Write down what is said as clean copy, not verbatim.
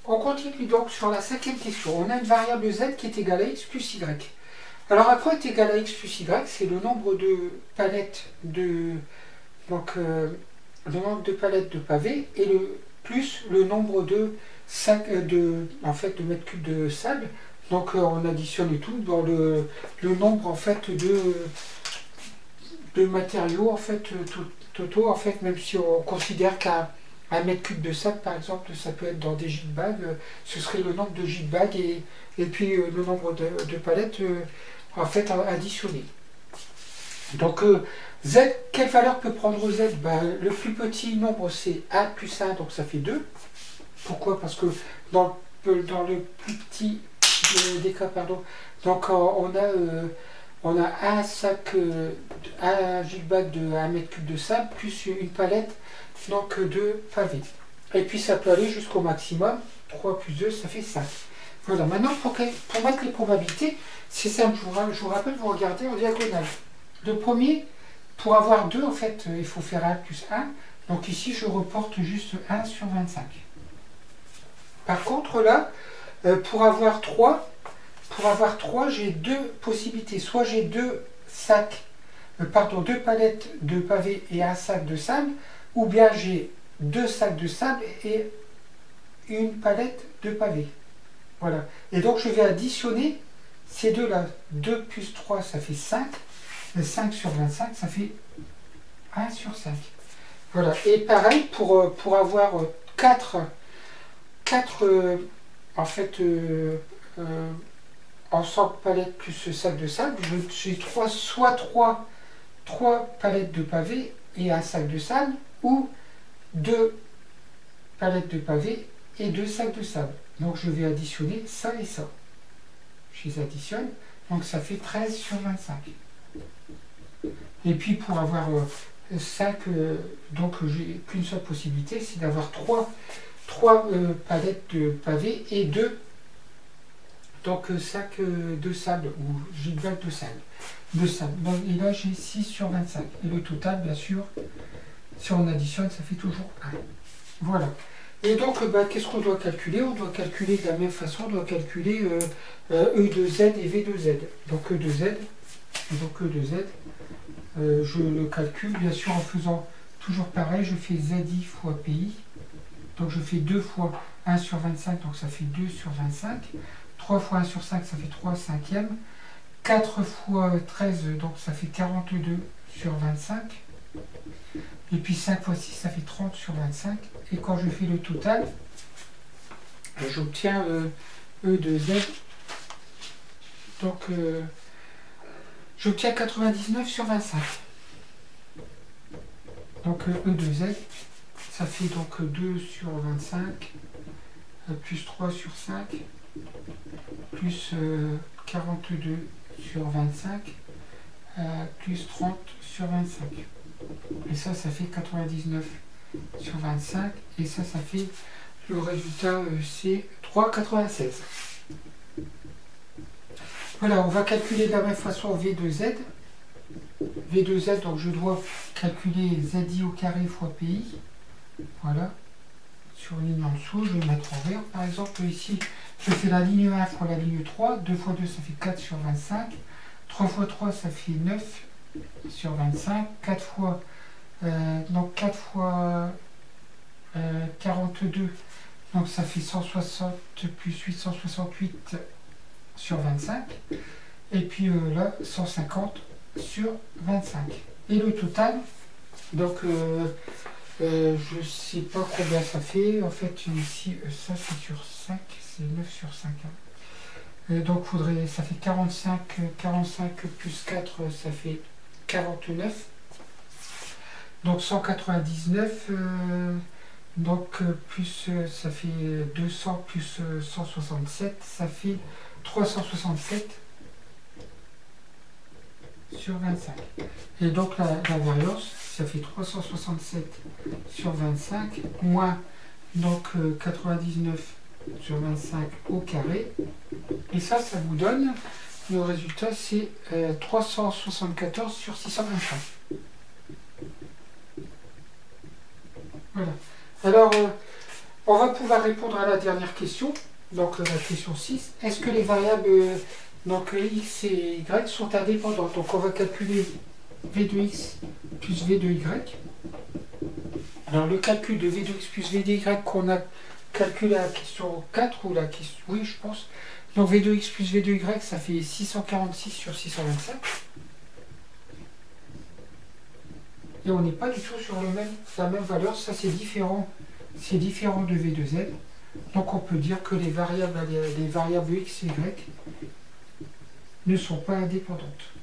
On continue donc sur la cinquième question. On a une variable z qui est égale à x plus y. Alors à quoi est égal à x plus y? C'est le nombre de palettes de le nombre de palettes de pavés et plus le nombre de de mètres cubes de sable. Donc on additionne et tout dans le nombre en fait de matériaux en fait totaux en fait, même si on considère qu'un mètre cube de sable par exemple ça peut être dans des gitbags, ce serait le nombre de gitbags et puis le nombre de palettes en fait additionné. Donc z, quelle valeur peut prendre z? Le plus petit nombre c'est 1 plus 1, donc ça fait 2. Pourquoi? Parce que dans le plus petit des cas, pardon, donc on a un gitbag de 1 mètre cube de sable plus une palette donc de pavés. Et puis ça peut aller jusqu'au maximum, 3 plus 2 ça fait 5. Voilà, maintenant pour mettre les probabilités, c'est simple, je vous rappelle, vous regardez en diagonale. Le premier, pour avoir 2, en fait, il faut faire 1 plus 1. Donc ici, je reporte juste 1 sur 25. Par contre, là, pour avoir 3, j'ai deux possibilités. Soit j'ai deux palettes de pavés et un sac de sable, ou bien j'ai 2 sacs de sable et une palette de pavés. Voilà. Et donc, je vais additionner ces deux-là. 2 plus 3, ça fait 5. 5 sur 25, ça fait 1 sur 5. Voilà. Et pareil, pour avoir 4 en fait, ensemble palettes plus ce sac de sable, j'ai soit 3 palettes de pavés et un sac de sable, ou 2 palettes de pavés et 2 sacs de sable. Donc je vais additionner ça et ça. Je les additionne, donc ça fait 13 sur 25. Et puis pour avoir 5, donc j'ai qu'une seule possibilité, c'est d'avoir 3 palettes de pavés et 2 donc sacs de sable ou gitbags de sable. Donc, et là j'ai 6 sur 25. Et le total, bien sûr, si on additionne, ça fait toujours 1. Voilà. Et donc, qu'est-ce qu'on doit calculer? On doit calculer de la même façon, on doit calculer E de Z et V de Z. Donc E de Z, je le calcule, bien sûr, en faisant toujours pareil, je fais ZI fois PI. Donc je fais 2 fois 1 sur 25, donc ça fait 2 sur 25. 3 fois 1 sur 5, ça fait 3 cinquièmes. 4 fois 13, donc ça fait 42 sur 25. Et puis 5 fois 6, ça fait 30 sur 25. Et quand je fais le total, j'obtiens E de Z. Donc j'obtiens 99 sur 25. Donc E de Z, ça fait donc 2 sur 25, plus 3 sur 5, plus 42 sur 25, plus 30 sur 25. Et ça fait 99 sur 25. Et ça fait le résultat, c'est 3,96. Voilà, on va calculer de la même façon V de Z. V de Z, donc je dois calculer ZI au carré fois PI. Voilà. Sur une ligne en dessous, je vais mettre en vert. Par exemple, ici, je fais la ligne 1 fois la ligne 3. 2 fois 2, ça fait 4 sur 25. 3 fois 3, ça fait 9 sur 25. 4 fois, 42, donc ça fait 160 plus 868 sur 25. Et puis là, 150 sur 25. Et le total, donc je ne sais pas combien ça fait. En fait, ici, ça c'est sur 5, c'est 9 sur 5. Donc ça fait 45 plus 4, ça fait 49. Donc 199, donc plus ça fait 200 plus 167, ça fait 367 sur 25. Et donc la variance, ça fait 367 sur 25, moins donc 99 sur 25 au carré. Et ça vous donne, le résultat c'est 374 sur 625. Voilà. Alors, On va pouvoir répondre à la dernière question, donc la question 6. Est-ce que les variables donc x et y sont indépendantes? Donc on va calculer v de x plus v de y. Alors le calcul de v de x plus v de y qu'on a calculé à la question 4 ou la question... Oui, je pense. Donc v de x plus v de y, ça fait 646 sur 625. Et on n'est pas du tout sur la même valeur. Ça, c'est différent de v de z. Donc on peut dire que les variables x et y ne sont pas indépendantes.